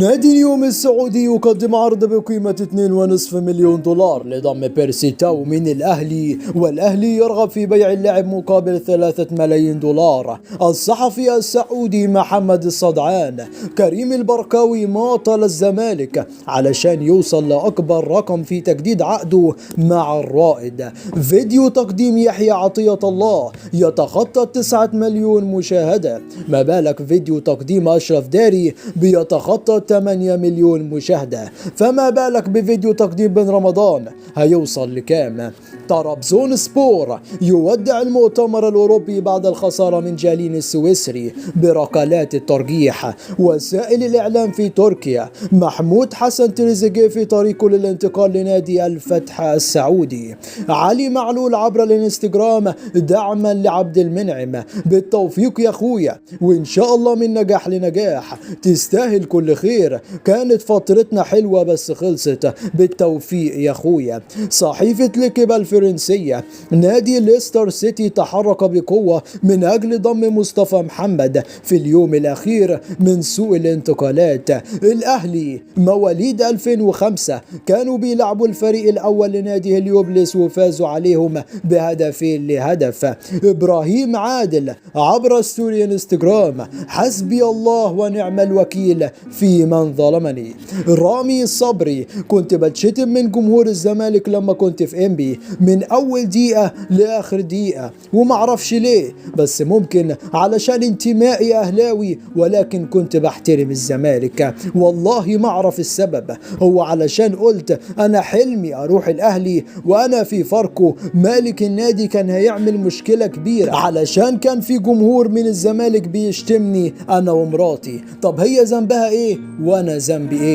نادي اليوم السعودي يقدم عرض بقيمة 2.5 مليون دولار لضم بيرسي تاو من الأهلي، والأهلي يرغب في بيع اللاعب مقابل 3 ملايين دولار. الصحفي السعودي محمد الصدعان كريم البركاوي ماطل الزمالك علشان يوصل لأكبر رقم في تجديد عقده مع الرائد. فيديو تقديم يحيى عطية الله يتخطى 9 مليون مشاهدة، ما بالك فيديو تقديم أشرف داري بيتخطى 8 مليون مشاهدة، فما بالك بفيديو تقديم بن رمضان هيوصل لكام؟ طرابزون سبور يودع المؤتمر الأوروبي بعد الخسارة من جالين السويسري بركلات الترجيح. وسائل الإعلام في تركيا محمود حسن تريزيجيه في طريقه للانتقال لنادي الفتح السعودي. علي معلول عبر الانستغرام دعما لعبد المنعم، بالتوفيق يا اخويا وان شاء الله من نجاح لنجاح، تستاهل كل خير، كانت فترتنا حلوة بس خلصت، بالتوفيق يا اخويا. صحيفة ليكيب الفرنسية نادي ليستر سيتي تحرك بقوة من اجل ضم مصطفى محمد في اليوم الاخير من سوق الانتقالات. الاهلي مواليد 2005 كانوا بيلعبوا الفريق الاول لنادي هليوبلس وفازوا عليهم بهدفين لهدف. ابراهيم عادل عبر ستوري انستغرام حسبي الله ونعم الوكيل في من ظلمني. رامي صبري كنت بتشتم من جمهور الزمالك لما كنت في انبي من اول دقيقة لاخر دقيقة، ومعرفش ليه، بس ممكن علشان انتمائي اهلاوي، ولكن كنت بحترم الزمالك، والله ما اعرف السبب، هو علشان قلت انا حلمي اروح الاهلي وانا في فاركو مالك النادي كان هيعمل مشكلة كبيرة علشان كان في جمهور من الزمالك بيشتمني انا ومراتي. طب هي ذنبها ايه وانا ذنبي ايه؟